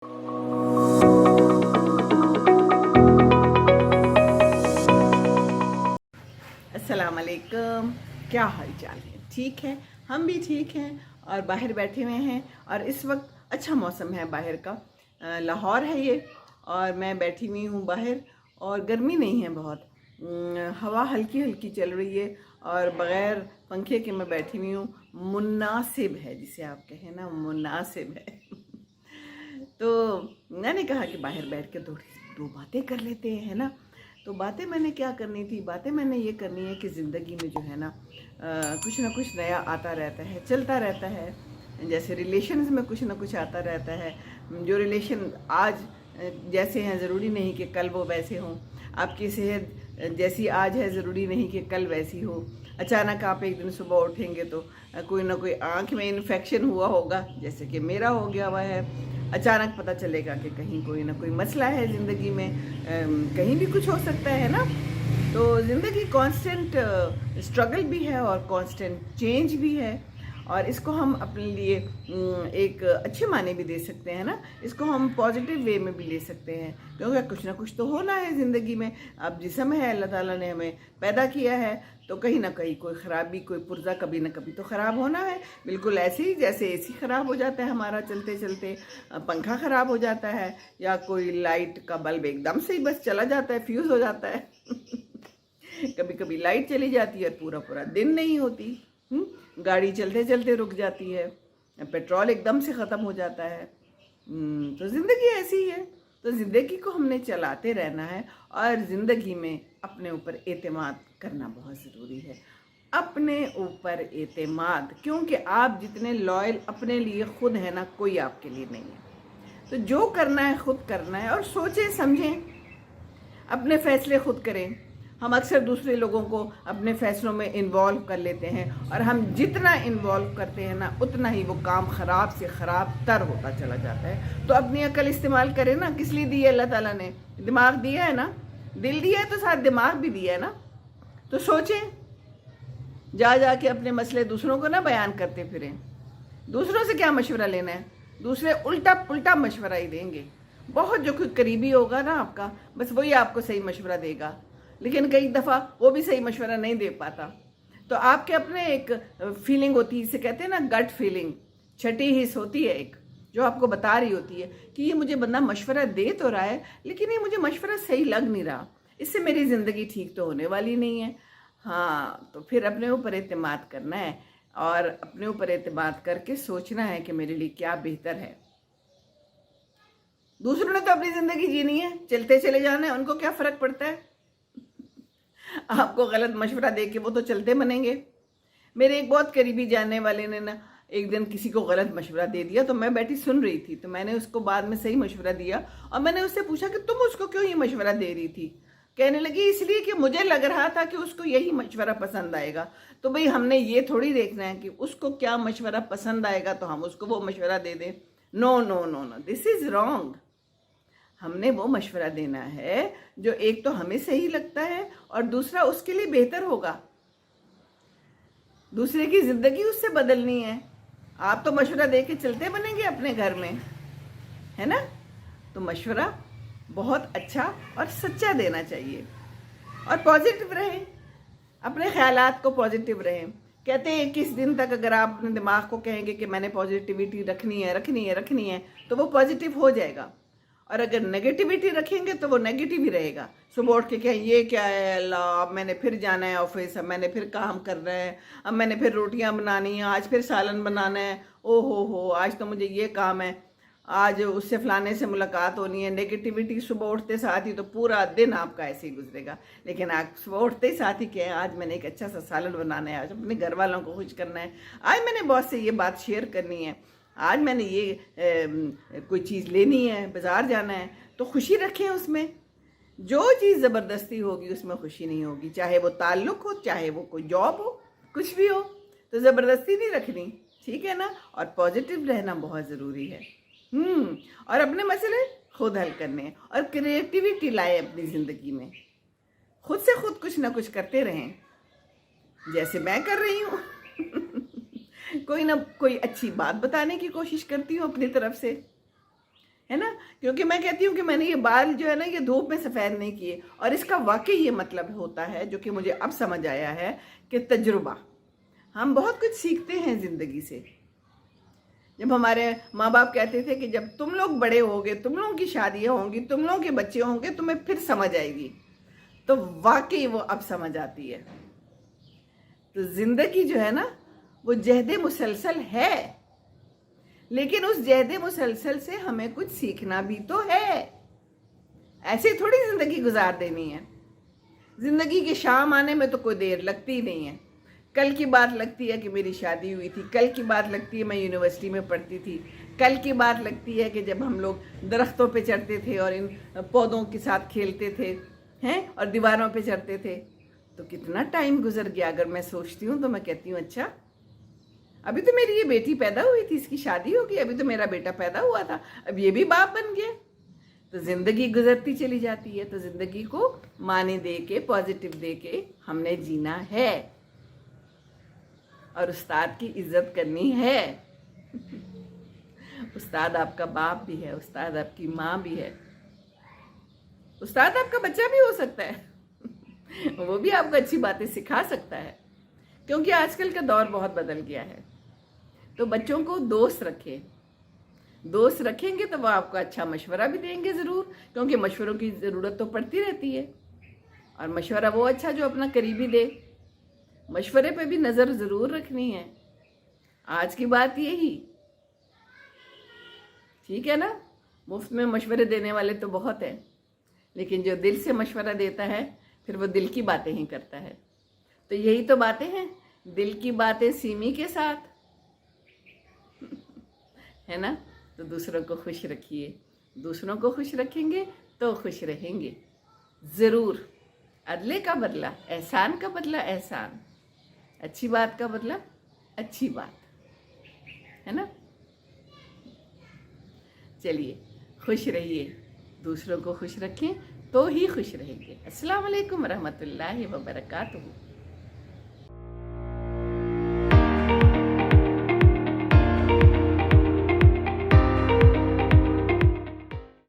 अस्सलाम वालेकुम, क्या हाल चाल है? ठीक है, हम भी ठीक हैं और बाहर बैठे हुए हैं और इस वक्त अच्छा मौसम है बाहर का। लाहौर है ये और मैं बैठी हुई हूँ बाहर और गर्मी नहीं है बहुत। हवा हल्की हल्की चल रही है और बग़ैर पंखे के मैं बैठी हुई हूँ। मुनासिब है, जिसे आप कहें ना, मुनासिब है। तो मैंने कहा कि बाहर बैठ के थोड़ी दो बातें कर लेते हैं, है ना। तो बातें मैंने क्या करनी थी, बातें मैंने ये करनी है कि ज़िंदगी में जो है ना कुछ ना कुछ नया आता रहता है, चलता रहता है। जैसे रिलेशन्स में कुछ ना कुछ आता रहता है। जो रिलेशन आज जैसे हैं, ज़रूरी नहीं कि कल वो वैसे हों। आपकी सेहत जैसी आज है, ज़रूरी नहीं कि कल वैसी हो। अचानक आप एक दिन सुबह उठेंगे तो कोई ना कोई आँख में इन्फेक्शन हुआ होगा, जैसे कि मेरा हो गया हुआ है। अचानक पता चलेगा कि कहीं कोई ना कोई मसला है ज़िंदगी में, कहीं भी कुछ हो सकता है ना। तो ज़िंदगी कांस्टेंट स्ट्रगल भी है और कांस्टेंट चेंज भी है और इसको हम अपने लिए एक अच्छे माने भी दे सकते हैं ना। इसको हम पॉजिटिव वे में भी ले सकते हैं, क्योंकि कुछ ना कुछ तो होना है ज़िंदगी में। अब जिस्म है, अल्लाह ताला ने हमें पैदा किया है, तो कहीं ना कहीं कोई ख़राबी, कोई पुर्जा कभी ना कभी तो ख़राब होना है। बिल्कुल ऐसे ही जैसे एसी ख़राब हो जाता है हमारा चलते चलते, पंखा ख़राब हो जाता है, या कोई लाइट का बल्ब एकदम से ही बस चला जाता है, फ्यूज़ हो जाता है। कभी कभी लाइट चली जाती है और पूरा पूरा दिन नहीं होती। गाड़ी चलते चलते रुक जाती है, पेट्रोल एकदम से ख़त्म हो जाता है। तो ज़िंदगी ऐसी ही है। तो ज़िंदगी को हमने चलाते रहना है और ज़िंदगी में अपने ऊपर एतमाद करना बहुत ज़रूरी है। अपने ऊपर एतमाद, क्योंकि आप जितने लॉयल अपने लिए खुद है ना, कोई आपके लिए नहीं है। तो जो करना है खुद करना है और सोचें समझें, अपने फैसले खुद करें। हम अक्सर दूसरे लोगों को अपने फैसलों में इन्वॉल्व कर लेते हैं और हम जितना इन्वॉल्व करते हैं ना, उतना ही वो काम ख़राब से ख़राब तर होता चला जाता है। तो अपनी अकल इस्तेमाल करें ना। किस लिए दी है अल्लाह ताला ने? दिमाग दिया है ना, दिल दिया है तो साथ दिमाग भी दिया है ना। तो सोचें, जा के अपने मसले दूसरों को ना बयान करते फिरें। दूसरों से क्या मशवरा लेना है? दूसरे उल्टा पुल्टा मशवरा ही देंगे। बहुत जो कोई करीबी होगा ना आपका, बस वही आपको सही मशवरा देगा, लेकिन कई दफ़ा वो भी सही मशवरा नहीं दे पाता। तो आपके अपने एक फीलिंग होती है, इसे कहते हैं ना गट फीलिंग, छठी हिस्स होती है एक, जो आपको बता रही होती है कि ये मुझे बंदा मशवरा दे तो रहा है, लेकिन ये मुझे मशवरा सही लग नहीं रहा, इससे मेरी ज़िंदगी ठीक तो होने वाली नहीं है। हाँ, तो फिर अपने ऊपर एतमाद करना है और अपने ऊपर एतमाद करके सोचना है कि मेरे लिए क्या बेहतर है। दूसरों ने तो अपनी ज़िंदगी जीनी है, चलते चले जाना है, उनको क्या फ़र्क पड़ता है? आपको गलत मशवरा दे के वो तो चलते बनेंगे। मेरे एक बहुत करीबी जानने वाले ने ना एक दिन किसी को गलत मशवरा दे दिया, तो मैं बैठी सुन रही थी, तो मैंने उसको बाद में सही मशवरा दिया और मैंने उससे पूछा कि तुम उसको क्यों ये मशवरा दे रही थी? कहने लगी इसलिए कि मुझे लग रहा था कि उसको यही मशवरा पसंद आएगा। तो भाई हमने ये थोड़ी देखना है कि उसको क्या मशवरा पसंद आएगा तो हम उसको वो मशवरा दे दें। No no no no, this is wrong. हमने वो मशवरा देना है जो एक तो हमें सही लगता है और दूसरा उसके लिए बेहतर होगा। दूसरे की ज़िंदगी उससे बदलनी है। आप तो मशवरा दे के चलते बनेंगे अपने घर में, है ना। तो मशवरा बहुत अच्छा और सच्चा देना चाहिए और पॉजिटिव रहें, अपने ख्यालात को पॉजिटिव रहें। कहते हैं 21 दिन तक अगर आप अपने दिमाग को कहेंगे कि मैंने पॉजिटिविटी रखनी है रखनी है रखनी है, तो वो पॉजिटिव हो जाएगा। और अगर नेगेटिविटी रखेंगे तो वो नेगेटिव ही रहेगा। सुबह उठ के कहें ये क्या है अल्लाह, अब मैंने फिर जाना है ऑफिस, अब मैंने फिर काम करना है, अब मैंने फिर रोटियां बनानी है, आज फिर सालन बनाना है, ओ हो आज तो मुझे ये काम है, आज उससे फलाने से मुलाकात होनी है। नेगेटिविटी सुबह उठते साथ ही, तो पूरा दिन आपका ऐसे ही गुजरेगा। लेकिन आप सुबह उठते ही साथ ही कहें आज मैंने एक अच्छा सा सालन बनाना है, आज अपने घर वालों को खुश करना है, आज मैंने बॉस से ये बात शेयर करनी है, आज मैंने ये कोई चीज़ लेनी है, बाज़ार जाना है, तो खुशी रखें उसमें। जो चीज़ ज़बरदस्ती होगी उसमें खुशी नहीं होगी, चाहे वो ताल्लुक़ हो, चाहे वो कोई जॉब हो, कुछ भी हो, तो ज़बरदस्ती नहीं रखनी, ठीक है ना। और पॉजिटिव रहना बहुत ज़रूरी है। और अपने मसले खुद हल करने हैं और क्रिएटिविटी लाए अपनी ज़िंदगी में। खुद से खुद कुछ ना कुछ करते रहें, जैसे मैं कर रही हूँ। कोई ना कोई अच्छी बात बताने की कोशिश करती हूँ अपनी तरफ से, है ना। क्योंकि मैं कहती हूँ कि मैंने ये बाल जो है ना ये धूप में सफ़ेद नहीं किए, और इसका वाकई ये मतलब होता है जो कि मुझे अब समझ आया है कि तजुर्बा। हम बहुत कुछ सीखते हैं ज़िंदगी से। जब हमारे माँ बाप कहते थे कि जब तुम लोग बड़े होगे, तुम लोगों की शादियाँ होंगी, तुम लोगों के बच्चे होंगे, तुम्हें फिर समझ आएगी, तो वाकई वो अब समझ आती है। तो ज़िंदगी जो है ना वो जहद मुसलसल है, लेकिन उस जहद मुसलसल से हमें कुछ सीखना भी तो है। ऐसे थोड़ी ज़िंदगी गुजार देनी है। ज़िंदगी की शाम आने में तो कोई देर लगती ही नहीं है। कल की बात लगती है कि मेरी शादी हुई थी, कल की बात लगती है मैं यूनिवर्सिटी में पढ़ती थी, कल की बात लगती है कि जब हम लोग दरख्तों पे चढ़ते थे और इन पौधों के साथ खेलते थे हैं और दीवारों पे चढ़ते थे। तो कितना टाइम गुजर गया। अगर मैं सोचती हूँ तो मैं कहती हूँ अच्छा, अभी तो मेरी ये बेटी पैदा हुई थी, इसकी शादी होगी, अभी तो मेरा बेटा पैदा हुआ था, अब ये भी बाप बन गया। तो ज़िंदगी गुजरती चली जाती है। तो ज़िंदगी को माने दे के, पॉजिटिव दे के हमने जीना है और उस्ताद की इज्जत करनी है। उस्ताद आपका बाप भी है, उस्ताद आपकी माँ भी है, उस्ताद आपका बच्चा भी हो सकता है। वो भी आपको अच्छी बातें सिखा सकता है, क्योंकि आजकल का दौर बहुत बदल गया है। तो बच्चों को दोस्त रखें। दोस्त रखेंगे तो वो आपको अच्छा मशवरा भी देंगे ज़रूर, क्योंकि मशवरों की ज़रूरत तो पड़ती रहती है। और मशवरा वो अच्छा जो अपना करीबी दे। मशवरे पे भी नज़र ज़रूर रखनी है। आज की बात यही, ठीक है ना। मुफ्त में मशवरे देने वाले तो बहुत हैं, लेकिन जो दिल से मशवरा देता है फिर वो दिल की बातें ही करता है। तो यही तो बातें हैं, दिल की बातें सीमी के साथ, है ना। तो दूसरों को खुश रखिए। दूसरों को खुश रखेंगे तो खुश रहेंगे ज़रूर। अदले का बदला एहसान का बदला एहसान, अच्छी बात का बदला अच्छी बात, है ना। चलिए खुश रहिए, दूसरों को खुश रखें तो ही खुश रहेंगे। अस्सलाम वालेकुम रहमतुल्लाहि व बरकातुहू।